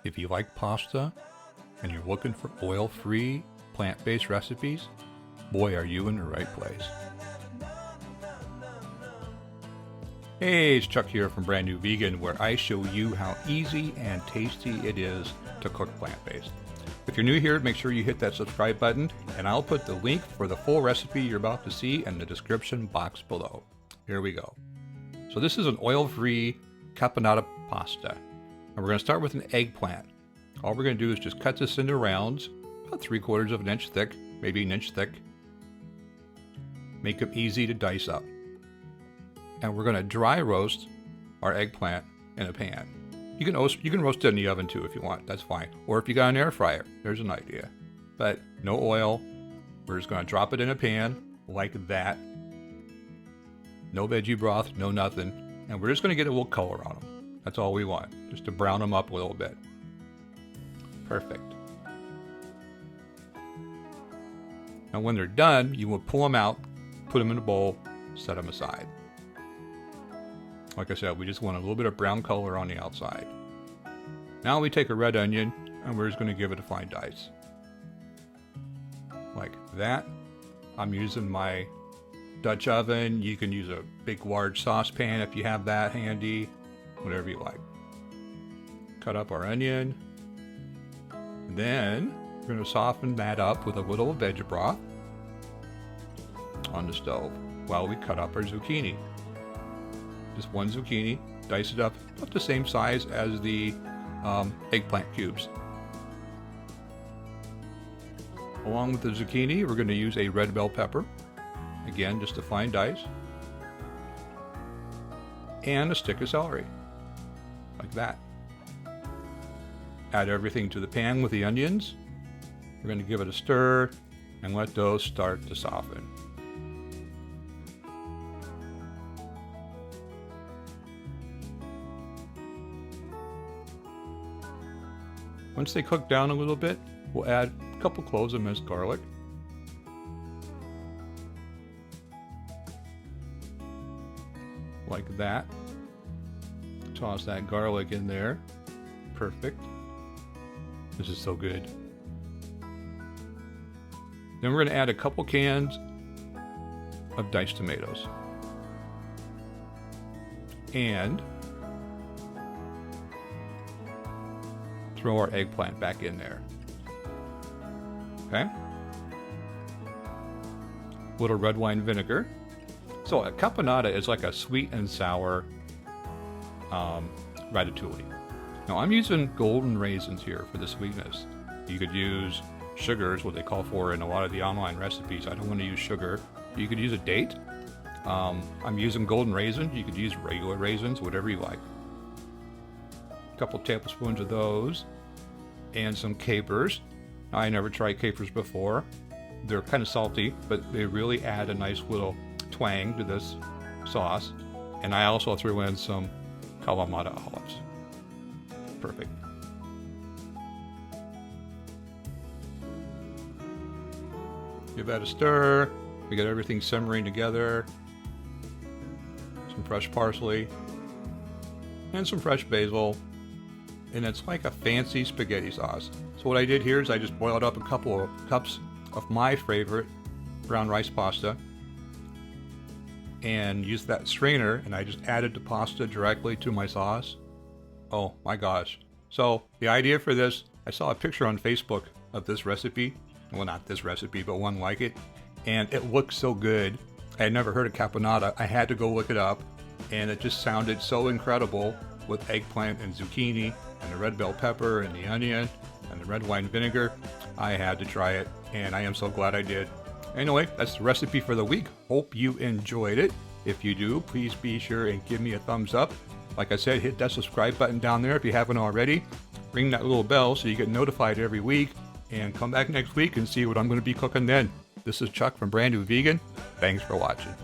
If you like pasta and you're looking for oil-free, plant-based recipes, boy, are you in the right place. Hey, it's Chuck here from Brand New Vegan, where I show you how easy and tasty it is to cook plant-based. If you're new here, make sure you hit that subscribe button, and I'll put the link for the full recipe you're about to see in the description box below. Here we go. So this is an oil-free Caponata pasta. And we're going to start with an eggplant. All we're going to do is just cut this into rounds, about 3/4 of an inch thick, maybe an inch thick. Make them easy to dice up. And we're going to dry roast our eggplant in a pan. You can roast it in the oven too if you want, that's fine. Or if you got an air fryer, there's an idea. But no oil. We're just going to drop it in a pan like that. No veggie broth, no nothing. And we're just going to get a little color on them. That's all we want, just to brown them up a little bit. Perfect. Now when they're done, you will pull them out, put them in a bowl, set them aside. Like I said, we just want a little bit of brown color on the outside. Now we take a red onion and we're just going to give it a fine dice. Like that. I'm using my Dutch oven. You can use a big large saucepan if you have that handy. Whatever you like. Cut up our onion. Then we're going to soften that up with a little veggie broth on the stove while we cut up our zucchini. Just one zucchini, dice it up about the same size as the eggplant cubes. Along with the zucchini, we're going to use a red bell pepper. Again, just a fine dice. And a stick of celery. Like that. Add everything to the pan with the onions. We're going to give it a stir and let those start to soften. Once they cook down a little bit, we'll add a couple cloves of minced garlic. Like that. Toss that garlic in there. Perfect. This is so good. Then we're going to add a couple cans of diced tomatoes. And throw our eggplant back in there. Okay? A little red wine vinegar. So a caponata is like a sweet and sour ratatouille. Now I'm using golden raisins here for the sweetness. You could use sugar is what they call for in a lot of the online recipes. I don't want to use sugar. You could use a date. I'm using golden raisins. You could use regular raisins, whatever you like. A couple tablespoons of those and some capers. I never tried capers before. They're kind of salty, but they really add a nice little twang to this sauce. And I also threw in some Caponata olives. Perfect. Give that a stir. We get everything simmering together. Some fresh parsley and some fresh basil. And it's like a fancy spaghetti sauce. So what I did here is I just boiled up a couple of cups of my favorite brown rice pasta and used that strainer, and I just added the pasta directly to my sauce. Oh my gosh. So the idea for this, I saw a picture on Facebook of this recipe. Well, not this recipe, but one like it. And it looked so good. I had never heard of caponata. I had to go look it up. And it just sounded so incredible with eggplant and zucchini and the red bell pepper and the onion and the red wine vinegar. I had to try it, and I am so glad I did. Anyway, that's the recipe for the week. Hope you enjoyed it. If you do, please be sure and give me a thumbs up. Like I said, hit that subscribe button down there if you haven't already. Ring that little bell so you get notified every week. And come back next week and see what I'm going to be cooking then. This is Chuck from Brand New Vegan. Thanks for watching.